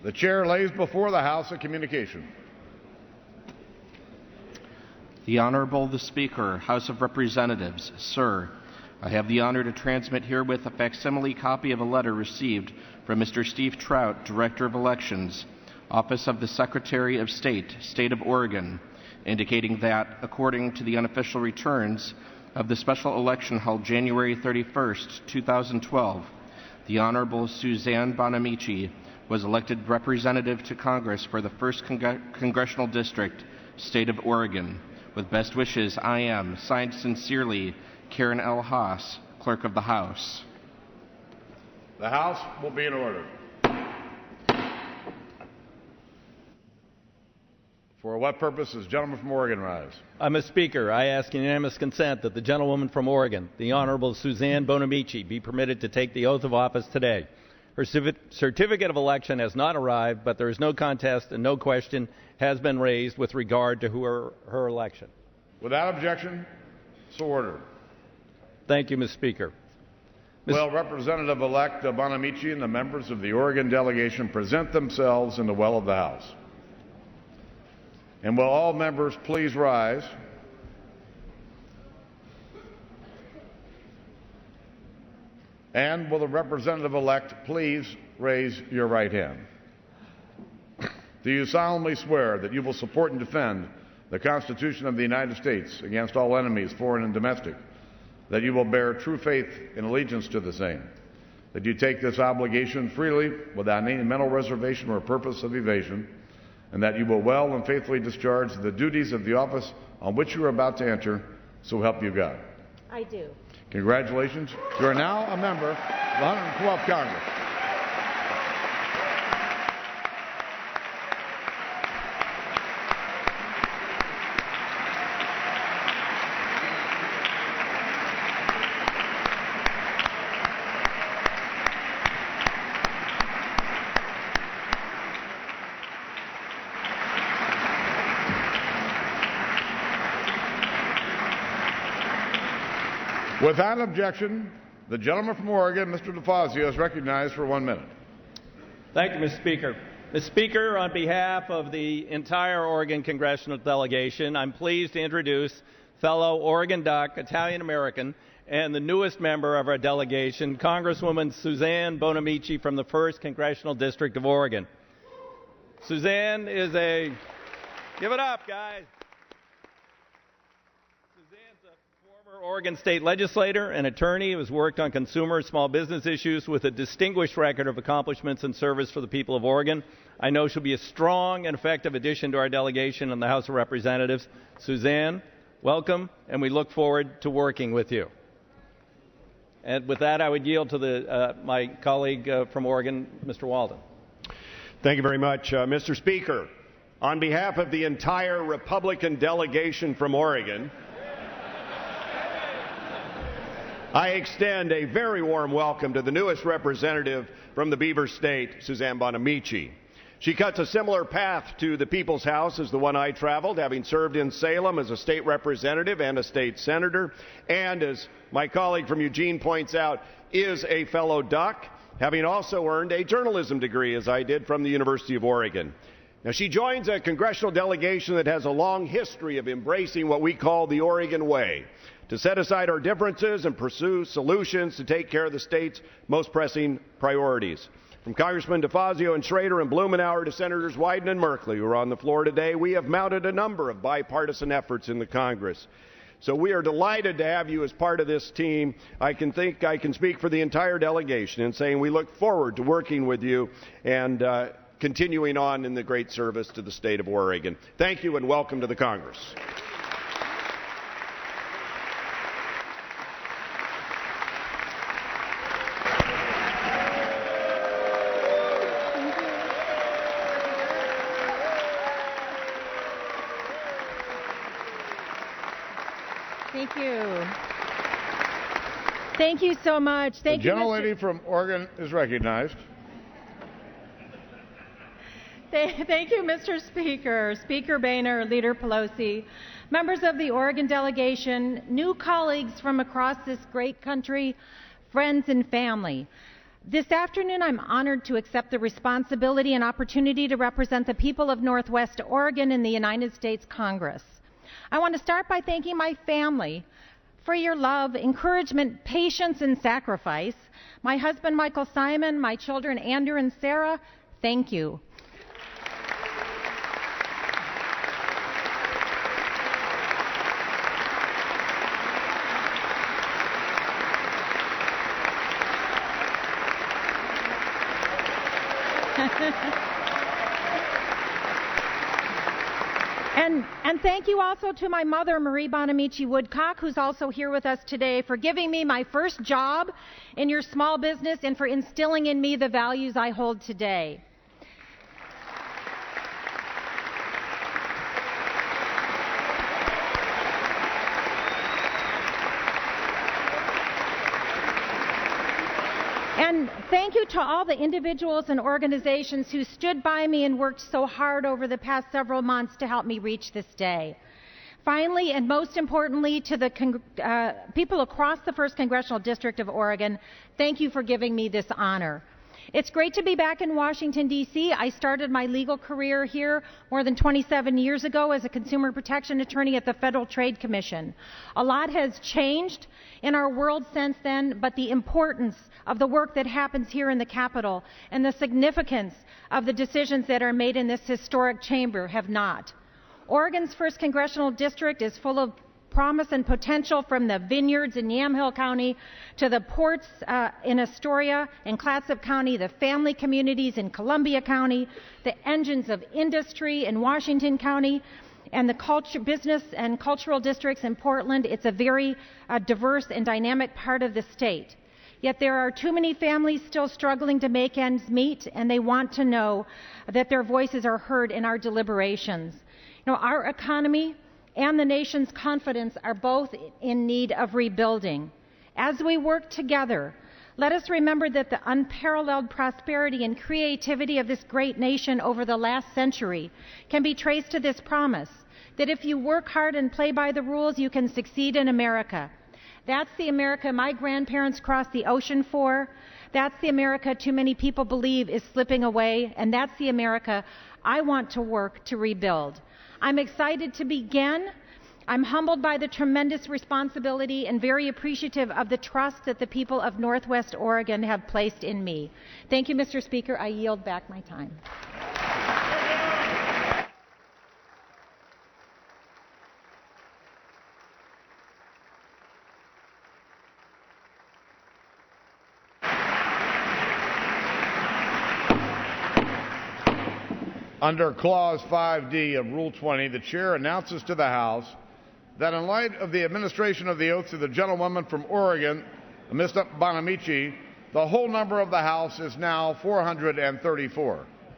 The chair lays before the House a communication. The Honorable the Speaker, House of Representatives. Sir, I have the honor to transmit herewith a facsimile copy of a letter received from Mr. Steve Trout, Director of Elections, Office of the Secretary of State, State of Oregon, indicating that, according to the unofficial returns of the special election held January 31st, 2012, the Honorable Suzanne Bonamici was elected representative to Congress for the 1st Congressional District, State of Oregon. With best wishes, I am, signed sincerely, Karen L. Haas, Clerk of the House. The House will be in order. For what purpose does the gentleman from Oregon rise? Mr. Speaker, I ask unanimous consent that the gentlewoman from Oregon, the Honorable Suzanne Bonamici, be permitted to take the oath of office today. Her certificate of election has not arrived, but there is no contest and no question has been raised with regard to her election. Without objection, so ordered. Thank you, Mr. Speaker. Will Representative-elect Bonamici and the members of the Oregon delegation present themselves in the well of the House? And will all members please rise? And will the representative-elect please raise your right hand? Do you solemnly swear that you will support and defend the Constitution of the United States against all enemies, foreign and domestic, that you will bear true faith and allegiance to the same, that you take this obligation freely without any mental reservation or purpose of evasion, and that you will well and faithfully discharge the duties of the office on which you are about to enter, so help you God? I do. Congratulations. You are now a member of the 112th Congress. Without objection, the gentleman from Oregon, Mr. DeFazio, is recognized for 1 minute. Thank you, Mr. Speaker. Mr. Speaker, on behalf of the entire Oregon Congressional Delegation, I'm pleased to introduce fellow Oregon Duck, Italian-American, and the newest member of our delegation, Congresswoman Suzanne Bonamici from the 1st Congressional District of Oregon. Suzanne is a... Give it up, guys. Oregon State legislator and attorney who has worked on consumer and small business issues with a distinguished record of accomplishments and service for the people of Oregon. I know she'll be a strong and effective addition to our delegation in the House of Representatives. Suzanne, welcome, and we look forward to working with you. And with that, I would yield to my colleague from Oregon, Mr. Walden. Thank you very much, Mr. Speaker. On behalf of the entire Republican delegation from Oregon, I extend a very warm welcome to the newest representative from the Beaver State, Suzanne Bonamici. She cuts a similar path to the People's House as the one I traveled, having served in Salem as a state representative and a state senator, and as my colleague from Eugene points out, is a fellow Duck, having also earned a journalism degree, as I did, from the University of Oregon. Now, she joins a congressional delegation that has a long history of embracing what we call the Oregon way, to set aside our differences and pursue solutions to take care of the state's most pressing priorities. From Congressman DeFazio and Schrader and Blumenauer to Senators Wyden and Merkley, who are on the floor today, we have mounted a number of bipartisan efforts in the Congress. So we are delighted to have you as part of this team. I can speak for the entire delegation in saying we look forward to working with you and continuing on in the great service to the state of Oregon. Thank you and welcome to the Congress. Thank you. Thank you so much. Thank you, The gentlelady from Oregon is recognized. Thank you, Mr. Speaker, Speaker Boehner, Leader Pelosi, members of the Oregon delegation, new colleagues from across this great country, friends and family. This afternoon, I'm honored to accept the responsibility and opportunity to represent the people of Northwest Oregon in the United States Congress. I want to start by thanking my family for your love, encouragement, patience, and sacrifice. My husband, Michael Simon, my children, Andrew and Sarah, thank you. And thank you also to my mother, Marie Bonamici Woodcock, who's also here with us today, for giving me my first job in your small business and for instilling in me the values I hold today. And thank you to all the individuals and organizations who stood by me and worked so hard over the past several months to help me reach this day. Finally, and most importantly, to the people across the 1st Congressional District of Oregon, thank you for giving me this honor. It's great to be back in Washington, D.C. I started my legal career here more than 27 years ago as a consumer protection attorney at the Federal Trade Commission. A lot has changed in our world since then, but the importance of the work that happens here in the Capitol and the significance of the decisions that are made in this historic chamber have not. Oregon's 1st Congressional District is full of promise and potential, from the vineyards in Yamhill County to the ports in Astoria and Clatsop County, the family communities in Columbia County, the engines of industry in Washington County, and the business and cultural districts in Portland. It's a very diverse and dynamic part of the state. Yet there are too many families still struggling to make ends meet, and they want to know that their voices are heard in our deliberations. Our economy and the nation's confidence are both in need of rebuilding. As we work together, let us remember that the unparalleled prosperity and creativity of this great nation over the last century can be traced to this promise, that if you work hard and play by the rules, you can succeed in America. That's the America my grandparents crossed the ocean for. That's the America too many people believe is slipping away, and that's the America I want to work to rebuild. I'm excited to begin. I'm humbled by the tremendous responsibility and very appreciative of the trust that the people of Northwest Oregon have placed in me. Thank you, Mr. Speaker. I yield back my time. Under Clause 5D of Rule 20, the Chair announces to the House that in light of the administration of the oath to the gentlewoman from Oregon, Ms. Bonamici, the whole number of the House is now 434.